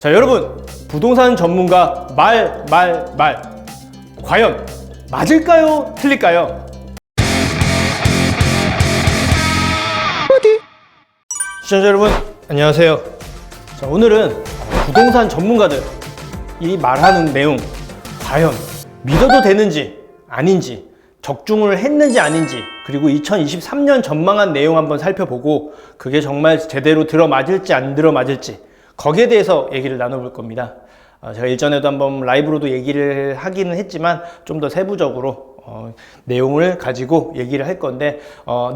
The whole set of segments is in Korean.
자, 여러분, 부동산 전문가 말. 과연 맞을까요? 틀릴까요? 시청자 여러분, 안녕하세요. 자, 오늘은 부동산 전문가들 이 말하는 내용 과연 믿어도 되는지 아닌지, 적중을 했는지 아닌지, 그리고 2023년 전망한 내용 한번 살펴보고 그게 정말 제대로 들어맞을지 안 들어맞을지 거기에 대해서 얘기를 나눠볼 겁니다. 제가 일전에도 한번 라이브로도 얘기를 하기는 했지만 좀 더 세부적으로 내용을 가지고 얘기를 할 건데,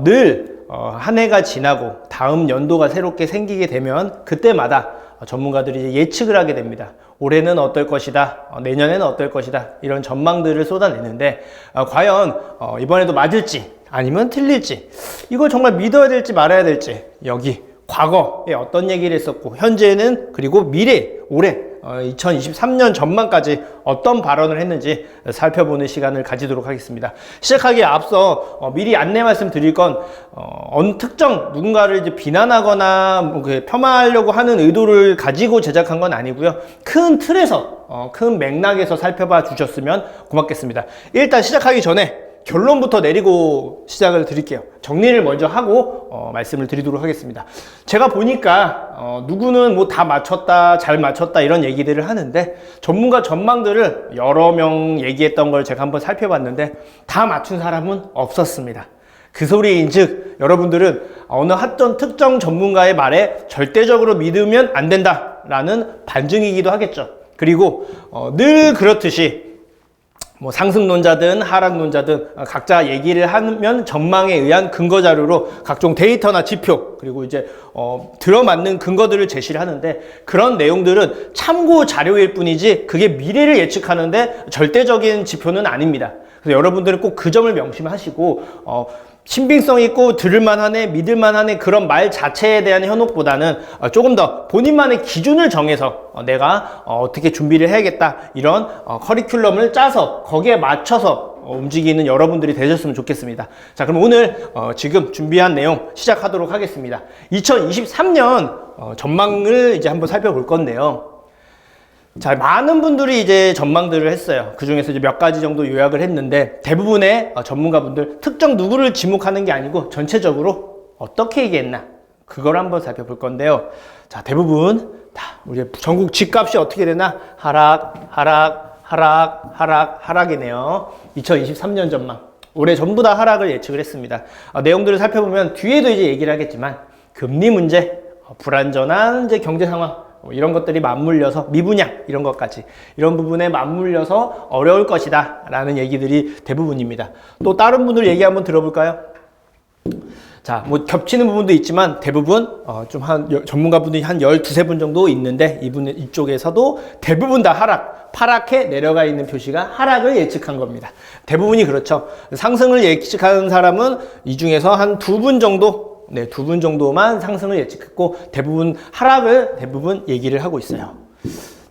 늘 한 해가 지나고 다음 연도가 새롭게 생기게 되면 그때마다 전문가들이 예측을 하게 됩니다. 올해는 어떨 것이다, 내년에는 어떨 것이다, 이런 전망들을 쏟아내는데, 과연 이번에도 맞을지 아니면 틀릴지, 이걸 정말 믿어야 될지 말아야 될지, 여기 과거에 어떤 얘기를 했었고 현재는, 그리고 미래, 올해 2023년 전망까지 어떤 발언을 했는지 살펴보는 시간을 가지도록 하겠습니다. 시작하기에 앞서 미리 안내 말씀 드릴 건, 어느 특정 누군가를 이제 비난하거나 폄하하려고 하는 의도를 가지고 제작한 건 아니고요. 큰 틀에서, 큰 맥락에서 살펴봐 주셨으면 고맙겠습니다. 일단 시작하기 전에 결론부터 내리고 시작을 드릴게요. 정리를 먼저 하고 말씀을 드리도록 하겠습니다. 제가 보니까 누구는 뭐 다 맞췄다, 잘 맞췄다, 이런 얘기들을 하는데, 전문가 전망들을 여러 명 얘기했던 걸 제가 한번 살펴봤는데 다 맞춘 사람은 없었습니다. 그 소리인즉 여러분들은 어느 어떤 특정 전문가의 말에 절대적으로 믿으면 안 된다라는 반증이기도 하겠죠. 그리고 늘 그렇듯이 뭐 상승론자든 하락론자든 각자 얘기를 하면 전망에 의한 근거 자료로 각종 데이터나 지표, 그리고 이제 들어맞는 근거들을 제시를 하는데, 그런 내용들은 참고 자료일 뿐이지 그게 미래를 예측하는데 절대적인 지표는 아닙니다. 그래서 여러분들은 꼭 그 점을 명심하시고, 신빙성 있고 들을만하네, 믿을만하네, 그런 말 자체에 대한 현혹보다는 조금 더 본인만의 기준을 정해서 내가 어떻게 준비를 해야겠다, 이런 커리큘럼을 짜서 거기에 맞춰서 움직이는 여러분들이 되셨으면 좋겠습니다. 자, 그럼 오늘 지금 준비한 내용 시작하도록 하겠습니다. 2023년 전망을 이제 한번 살펴볼 건데요. 자, 많은 분들이 이제 전망들을 했어요. 그 중에서 이제 몇 가지 정도 요약을 했는데, 대부분의 전문가분들, 특정 누구를 지목하는 게 아니고 전체적으로 어떻게 얘기했나, 그걸 한번 살펴볼 건데요. 자, 대부분 다 우리 전국 집값이 어떻게 되나, 하락이네요. 2023년 전망, 올해 전부 다 하락을 예측을 했습니다. 내용들을 살펴보면 뒤에도 이제 얘기를 하겠지만, 금리 문제, 불안전한 이제 경제 상황, 이런 것들이 맞물려서, 미분양, 이런 것까지, 이런 부분에 맞물려서 어려울 것이다 라는 얘기들이 대부분입니다. 또 다른 분들 얘기 한번 들어볼까요? 자, 뭐 겹치는 부분도 있지만 대부분 전문가분들이 한 12분 정도 있는데, 이쪽에서도 대부분 다 파랗게 내려가 있는 표시가 하락을 예측한 겁니다. 대부분이 그렇죠. 상승을 예측하는 사람은 이 중에서 한 2분 정도, 네, 2분 정도만 상승을 예측했고, 대부분 하락을 얘기를 하고 있어요.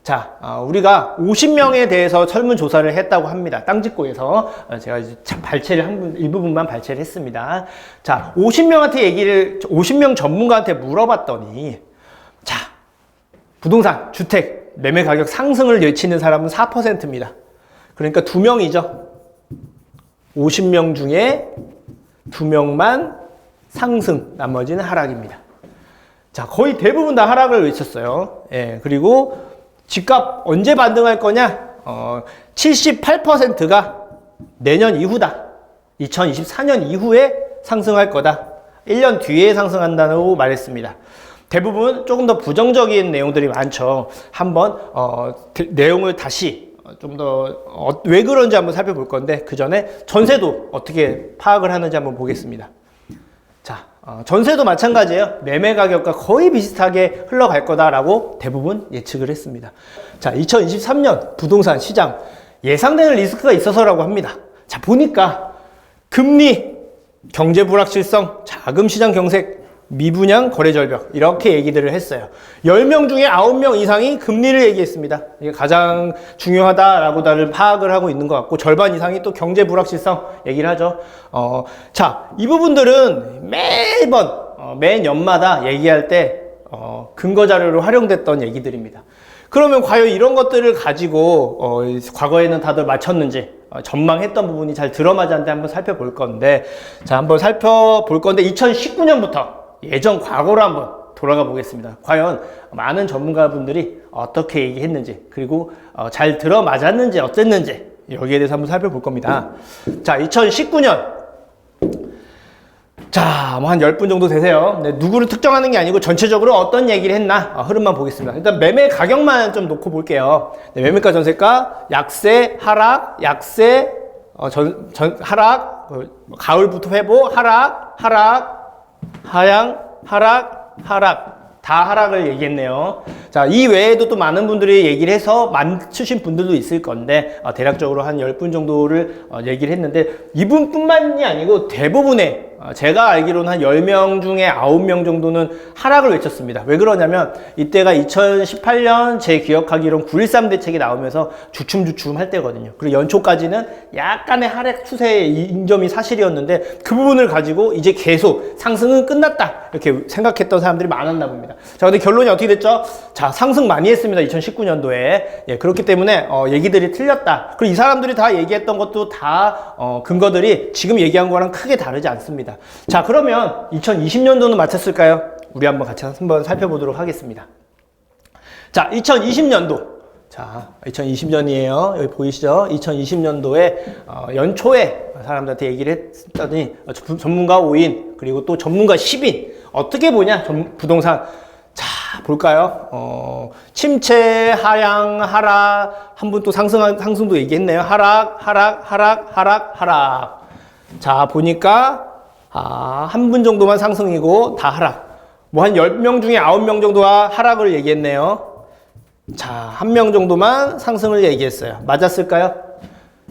자, 우리가 50명에 대해서 설문조사를 했다고 합니다. 땅짓고에서 제가 이제 일부분만 발췌를 했습니다. 자, 50명 전문가한테 물어봤더니, 자, 부동산, 주택, 매매 가격 상승을 예치는 사람은 4%입니다. 그러니까 2명이죠. 50명 중에 2명만 상승, 나머지는 하락입니다. 자, 거의 대부분 다 하락을 외쳤어요. 예, 그리고 집값 언제 반등할 거냐? 78%가 내년 이후다. 2024년 이후에 상승할 거다. 1년 뒤에 상승한다고 말했습니다. 대부분 조금 더 부정적인 내용들이 많죠. 한번 내용을 다시 좀 더 왜 그런지 한번 살펴볼 건데, 그 전에 전세도 어떻게 파악을 하는지 한번 보겠습니다. 자, 전세도 마찬가지예요. 매매 가격과 거의 비슷하게 흘러갈 거다라고 대부분 예측을 했습니다. 자, 2023년 부동산 시장 예상되는 리스크가 있어서라고 합니다. 자, 보니까 금리, 경제 불확실성, 자금 시장 경색, 미분양, 거래 절벽, 이렇게 얘기들을 했어요. 10명 중에 9명 이상이 금리를 얘기했습니다. 이게 가장 중요하다라고 다들 파악을 하고 있는 것 같고, 절반 이상이 또 경제 불확실성 얘기를 하죠. 자, 이 부분들은 매년 연마다 얘기할 때 근거 자료로 활용됐던 얘기들입니다. 그러면 과연 이런 것들을 가지고 과거에는 다들 맞췄는지 전망했던 부분이 잘 들어맞았는지 한번 살펴볼 건데, 자, 한번 살펴볼 건데 2019년부터 예전 과거로 한번 돌아가 보겠습니다. 과연 많은 전문가분들이 어떻게 얘기했는지, 그리고 잘 들어맞았는지 어땠는지 여기에 대해서 한번 살펴볼 겁니다. 자, 2019년 자, 뭐 한 10분 정도 되세요. 네, 누구를 특정하는 게 아니고 전체적으로 어떤 얘기를 했나 흐름만 보겠습니다. 일단 매매 가격만 좀 놓고 볼게요. 네, 매매가 전세가 약세, 하락, 약세, 하락, 가을부터 회복, 하락, 하향, 하락. 다 하락을 얘기했네요. 자, 이 외에도 또 많은 분들이 얘기를 해서 맞추신 분들도 있을 건데, 대략적으로 한 10분 정도를 얘기를 했는데, 이분뿐만이 아니고 대부분의, 제가 알기로는 한 10명 중에 9명 정도는 하락을 외쳤습니다. 왜 그러냐면, 이때가 2018년 제 기억하기로는 9.13 대책이 나오면서 주춤주춤 할 때거든요. 그리고 연초까지는 약간의 하락 추세의 인점이 사실이었는데, 그 부분을 가지고 이제 계속 상승은 끝났다, 이렇게 생각했던 사람들이 많았나 봅니다. 자, 근데 결론이 어떻게 됐죠? 자, 상승 많이 했습니다. 2019년도에. 예, 그렇기 때문에 얘기들이 틀렸다. 그리고 이 사람들이 다 얘기했던 것도 다 근거들이 지금 얘기한 거랑 크게 다르지 않습니다. 자, 그러면 2020년도는 맞췄을까요? 우리 한번 같이 한번 살펴보도록 하겠습니다. 자, 2020년도. 자, 2020년이에요. 여기 보이시죠? 2020년도에 연초에 사람들한테 얘기를 했더니 전문가 5인 그리고 또 전문가 10인 어떻게 보냐? 부동산. 자, 볼까요? 침체, 하향, 하락. 한 분 또 상승도 얘기했네요. 하락. 자, 보니까 한 분 정도만 상승이고 다 하락. 뭐 한 10명 중에 9명 정도가 하락을 얘기했네요. 자, 한 명 정도만 상승을 얘기했어요. 맞았을까요?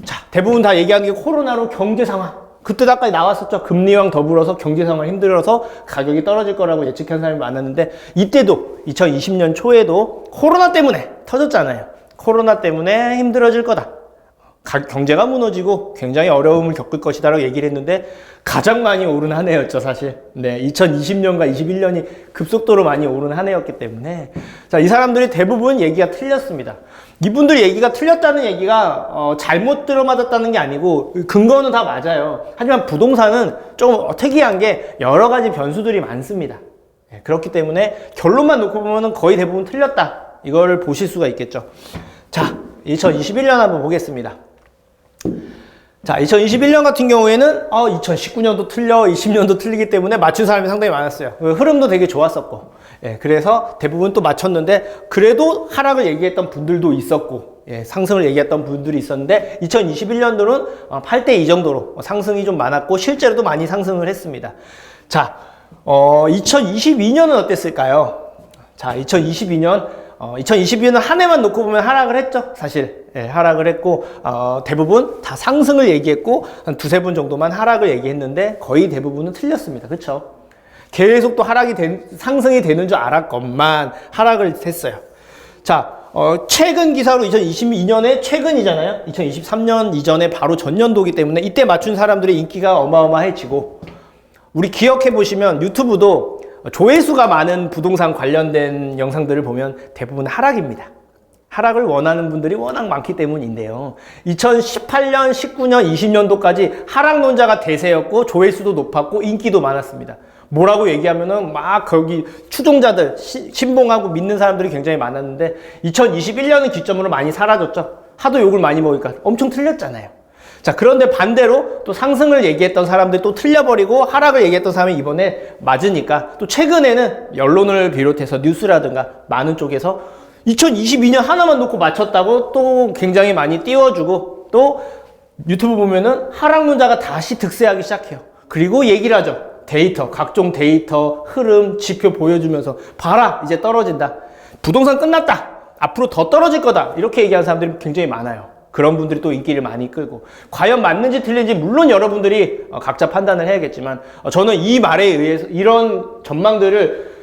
자, 대부분 다 얘기하는 게 코로나로 경제 상황. 그때 아까 나왔었죠. 금리랑 더불어서 경제 상황이 힘들어서 가격이 떨어질 거라고 예측한 사람이 많았는데, 이때도 2020년 초에도 코로나 때문에 터졌잖아요. 코로나 때문에 힘들어질 거다. 경제가 무너지고 굉장히 어려움을 겪을 것이다라고 얘기를 했는데, 가장 많이 오른 한 해였죠, 사실. 네, 2020년과 21년이 급속도로 많이 오른 한 해였기 때문에. 자, 이 사람들이 대부분 얘기가 틀렸습니다. 이분들 얘기가 틀렸다는 얘기가 잘못 들어맞았다는 게 아니고 근거는 다 맞아요. 하지만 부동산은 좀 특이한 게 여러 가지 변수들이 많습니다. 네, 그렇기 때문에 결론만 놓고 보면 거의 대부분 틀렸다. 이걸 보실 수가 있겠죠. 자, 2021년 한번 보겠습니다. 자, 2021년 같은 경우에는 2019년도 틀려, 20년도 틀리기 때문에 맞춘 사람이 상당히 많았어요. 흐름도 되게 좋았었고, 예, 그래서 대부분 또 맞췄는데, 그래도 하락을 얘기했던 분들도 있었고, 예, 상승을 얘기했던 분들이 있었는데, 2021년도는 8대2 정도로 상승이 좀 많았고, 실제로도 많이 상승을 했습니다. 자, 2022년은 어땠을까요? 자, 2022년 한 해만 놓고 보면 하락을 했죠, 사실. 예, 하락을 했고, 대부분 다 상승을 얘기했고, 한 두세 분 정도만 하락을 얘기했는데, 거의 대부분은 틀렸습니다. 그쵸? 계속 또 상승이 되는 줄 알았건만, 하락을 했어요. 자, 최근 기사로 2022년에 최근이잖아요? 2023년 이전에 바로 전년도이기 때문에, 이때 맞춘 사람들의 인기가 어마어마해지고, 우리 기억해 보시면 유튜브도 조회수가 많은 부동산 관련된 영상들을 보면 대부분 하락입니다. 하락을 원하는 분들이 워낙 많기 때문인데요. 2018년, 19년, 20년도까지 하락론자가 대세였고 조회수도 높았고 인기도 많았습니다. 뭐라고 얘기하면은 막 거기 추종자들, 신봉하고 믿는 사람들이 굉장히 많았는데 2021년을 기점으로 많이 사라졌죠. 하도 욕을 많이 먹으니까 엄청 틀렸잖아요. 자, 그런데 반대로 또 상승을 얘기했던 사람들이 또 틀려버리고 하락을 얘기했던 사람이 이번에 맞으니까 또 최근에는 언론을 비롯해서 뉴스라든가 많은 쪽에서 2022년 하나만 놓고 맞췄다고 또 굉장히 많이 띄워주고, 또 유튜브 보면은 하락론자가 다시 득세하기 시작해요. 그리고 얘기를 하죠. 데이터, 각종 데이터, 흐름, 지표 보여주면서 봐라, 이제 떨어진다. 부동산 끝났다. 앞으로 더 떨어질 거다. 이렇게 얘기하는 사람들이 굉장히 많아요. 그런 분들이 또 인기를 많이 끌고, 과연 맞는지 틀린지 물론 여러분들이 각자 판단을 해야겠지만, 저는 이 말에 의해서 이런 전망들을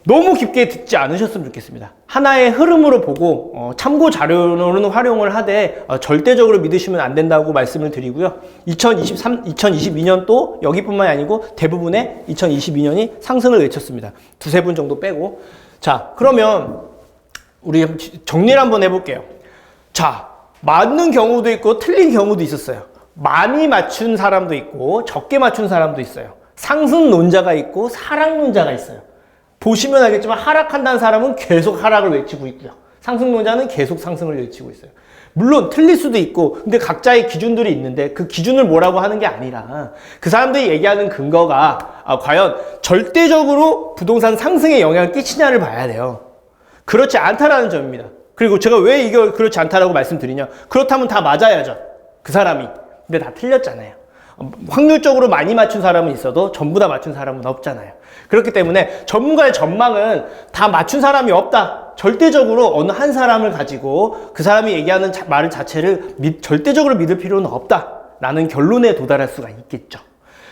너무 깊게 듣지 않으셨으면 좋겠습니다. 하나의 흐름으로 보고 참고 자료로는 활용을 하되 절대적으로 믿으시면 안 된다고 말씀을 드리고요. 2022년 또 여기뿐만이 아니고 대부분의 2022년이 상승을 외쳤습니다. 두세 분 정도 빼고. 자, 그러면 우리 정리를 한번 해볼게요. 자, 맞는 경우도 있고 틀린 경우도 있었어요. 많이 맞춘 사람도 있고 적게 맞춘 사람도 있어요. 상승론자가 있고 하락론자가 있어요. 보시면 알겠지만 하락한다는 사람은 계속 하락을 외치고 있고요. 상승론자는 계속 상승을 외치고 있어요. 물론 틀릴 수도 있고 근데 각자의 기준들이 있는데 그 기준을 뭐라고 하는 게 아니라 그 사람들이 얘기하는 근거가 과연 절대적으로 부동산 상승에 영향을 끼치냐를 봐야 돼요. 그렇지 않다라는 점입니다. 그리고 제가 왜 이거 그렇지 않다라고 말씀드리냐, 그렇다면 다 맞아야죠, 그 사람이. 근데 다 틀렸잖아요. 확률적으로 많이 맞춘 사람은 있어도 전부 다 맞춘 사람은 없잖아요. 그렇기 때문에 전문가의 전망은 다 맞춘 사람이 없다, 절대적으로 어느 한 사람을 가지고 그 사람이 얘기하는 말 자체를 절대적으로 믿을 필요는 없다라는 결론에 도달할 수가 있겠죠.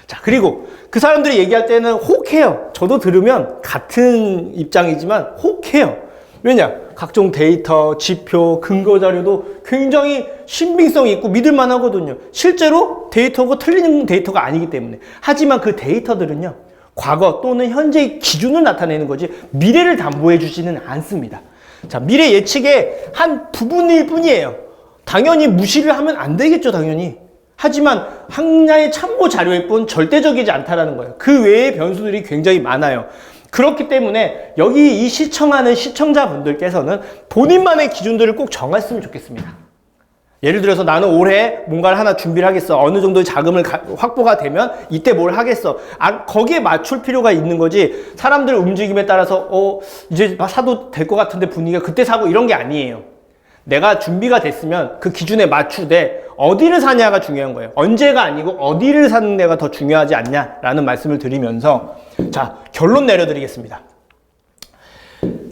자, 그리고 그 사람들이 얘기할 때는 혹해요. 저도 들으면 같은 입장이지만 혹해요. 왜냐? 각종 데이터, 지표, 근거 자료도 굉장히 신빙성이 있고 믿을만 하거든요. 실제로 데이터가 틀린 데이터가 아니기 때문에. 하지만 그 데이터들은요, 과거 또는 현재의 기준을 나타내는 거지 미래를 담보해 주지는 않습니다. 자, 미래 예측의 한 부분일 뿐이에요. 당연히 무시를 하면 안 되겠죠, 당연히. 하지만 하나의 참고 자료일 뿐 절대적이지 않다라는 거예요. 그 외의 변수들이 굉장히 많아요. 그렇기 때문에 여기 이 시청하는 시청자분들께서는 본인만의 기준들을 꼭 정했으면 좋겠습니다. 예를 들어서 나는 올해 뭔가를 하나 준비를 하겠어. 어느 정도의 자금을 확보가 되면 이때 뭘 하겠어. 거기에 맞출 필요가 있는 거지. 사람들 움직임에 따라서 이제 사도 될 것 같은데 분위기가 그때 사고 이런 게 아니에요. 내가 준비가 됐으면 그 기준에 맞추되 어디를 사냐가 중요한 거예요. 언제가 아니고 어디를 사는 데가 더 중요하지 않냐라는 말씀을 드리면서 자, 결론 내려드리겠습니다.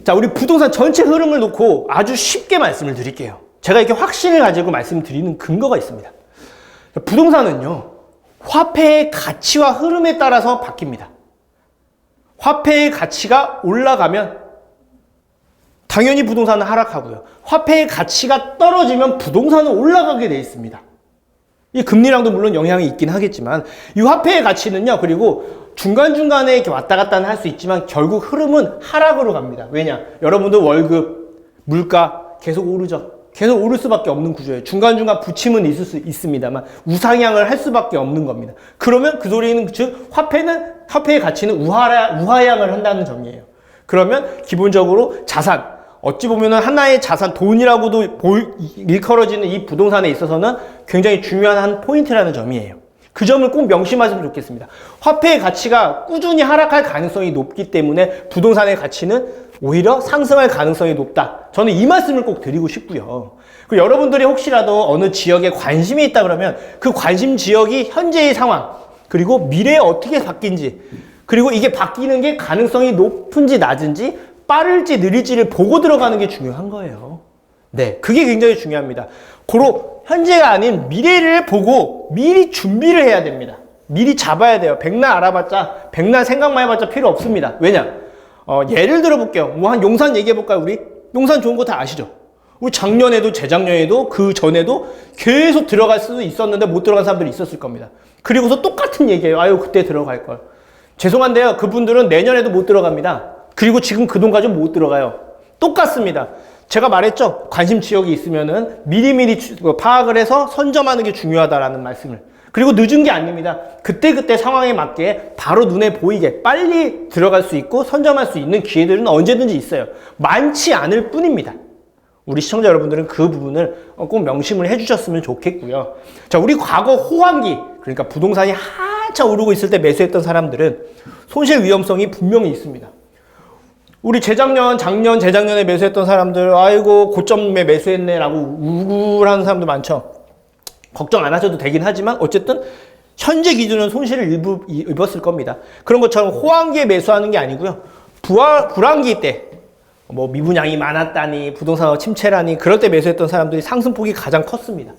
자, 우리 부동산 전체 흐름을 놓고 아주 쉽게 말씀을 드릴게요. 제가 이렇게 확신을 가지고 말씀드리는 근거가 있습니다. 부동산은요, 화폐의 가치와 흐름에 따라서 바뀝니다. 화폐의 가치가 올라가면 당연히 부동산은 하락하고요. 화폐의 가치가 떨어지면 부동산은 올라가게 돼 있습니다. 이 금리랑도 물론 영향이 있긴 하겠지만 이 화폐의 가치는요, 그리고 중간중간에 이렇게 왔다 갔다 할 수 있지만 결국 흐름은 하락으로 갑니다. 왜냐? 여러분들 월급, 물가 계속 오르죠. 계속 오를 수밖에 없는 구조예요. 중간중간 부침은 있을 수 있습니다만 우상향을 할 수밖에 없는 겁니다. 그러면 그 소리는 즉 화폐의 가치는 우하향을 한다는 점이에요. 그러면 기본적으로 자산, 어찌 보면은 하나의 자산, 돈이라고도 일컬어지는 이 부동산에 있어서는 굉장히 중요한 한 포인트라는 점이에요. 그 점을 꼭 명심하시면 좋겠습니다. 화폐의 가치가 꾸준히 하락할 가능성이 높기 때문에 부동산의 가치는 오히려 상승할 가능성이 높다. 저는 이 말씀을 꼭 드리고 싶고요. 그리고 여러분들이 혹시라도 어느 지역에 관심이 있다 그러면 그 관심 지역이 현재의 상황, 그리고 미래에 어떻게 바뀐지, 그리고 이게 바뀌는 게 가능성이 높은지 낮은지 빠를지 느릴지를 보고 들어가는 게 중요한 거예요. 네, 그게 굉장히 중요합니다. 고로 현재가 아닌 미래를 보고 미리 준비를 해야 됩니다. 미리 잡아야 돼요. 백날 알아봤자, 백날 생각만 해봤자 필요 없습니다. 왜냐? 예를 들어 볼게요. 뭐 한 용산 얘기해 볼까요, 우리? 용산 좋은 거 다 아시죠? 우리 작년에도 재작년에도 그 전에도 계속 들어갈 수도 있었는데 못 들어간 사람들이 있었을 겁니다. 그리고서 똑같은 얘기예요. 아유, 그때 들어갈 걸. 죄송한데요, 그분들은 내년에도 못 들어갑니다. 그리고 지금 그 돈 가지고 못 들어가요. 똑같습니다. 제가 말했죠. 관심 지역이 있으면은 미리미리 파악을 해서 선점하는 게 중요하다라는 말씀을. 그리고 늦은 게 아닙니다. 그때그때 상황에 맞게 바로 눈에 보이게 빨리 들어갈 수 있고 선점할 수 있는 기회들은 언제든지 있어요. 많지 않을 뿐입니다. 우리 시청자 여러분들은 그 부분을 꼭 명심을 해주셨으면 좋겠고요. 자, 우리 과거 호황기, 그러니까 부동산이 한참 오르고 있을 때 매수했던 사람들은 손실 위험성이 분명히 있습니다. 우리 재작년에 매수했던 사람들, 아이고 고점에 매수했네 라고 우울한 사람도 많죠. 걱정 안 하셔도 되긴 하지만 어쨌든 현재 기준은 손실을 일부 입었을 겁니다. 그런 것처럼 호황기에 매수하는 게 아니고요. 불황기 때 뭐 미분양이 많았다니, 부동산 침체라니, 그럴 때 매수했던 사람들이 상승폭이 가장 컸습니다.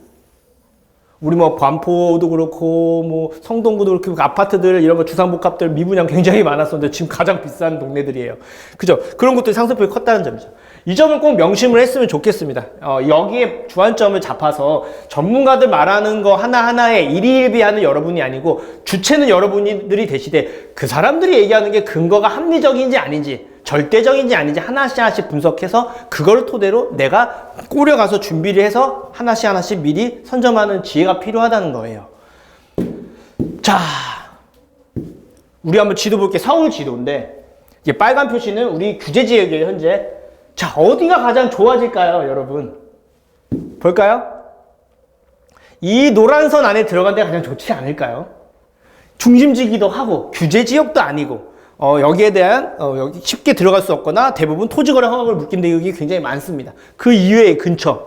우리 뭐 반포도 그렇고 뭐 성동구도 그렇고 아파트들 이런 거 주상복합들 미분양 굉장히 많았었는데 지금 가장 비싼 동네들이에요. 그죠? 그런 것들이 상승폭이 컸다는 점이죠. 이 점을 꼭 명심을 했으면 좋겠습니다. 여기에 주안점을 잡아서 전문가들 말하는 거 하나하나에 일희일비하는 여러분이 아니고 주체는 여러분들이 되시되 그 사람들이 얘기하는 게 근거가 합리적인지 아닌지 절대적인지 아닌지 하나씩 분석해서 그걸 토대로 내가 꼬려가서 준비를 해서 하나씩 미리 선점하는 지혜가 필요하다는 거예요. 자, 우리 한번 지도 볼게. 서울 지도인데 이게 빨간 표시는 우리 규제 지역이에요, 현재. 자, 어디가 가장 좋아질까요, 여러분? 볼까요? 이 노란 선 안에 들어간 데가 가장 좋지 않을까요? 중심지기도 하고 규제 지역도 아니고 여기에 대한 여기 쉽게 들어갈 수 없거나 대부분 토지거래 허가를 묶인 대역이 굉장히 많습니다. 그 이외의 근처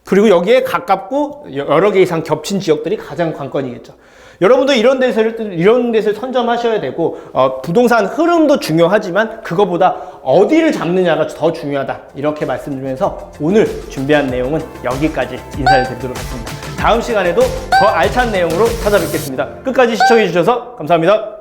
그리고 여기에 가깝고 여러 개 이상 겹친 지역들이 가장 관건이겠죠. 여러분도 이런 데서 선점하셔야 되고 부동산 흐름도 중요하지만 그거보다 어디를 잡느냐가 더 중요하다 이렇게 말씀드리면서 오늘 준비한 내용은 여기까지 인사를 드리도록 하겠습니다. 다음 시간에도 더 알찬 내용으로 찾아뵙겠습니다. 끝까지 시청해 주셔서 감사합니다.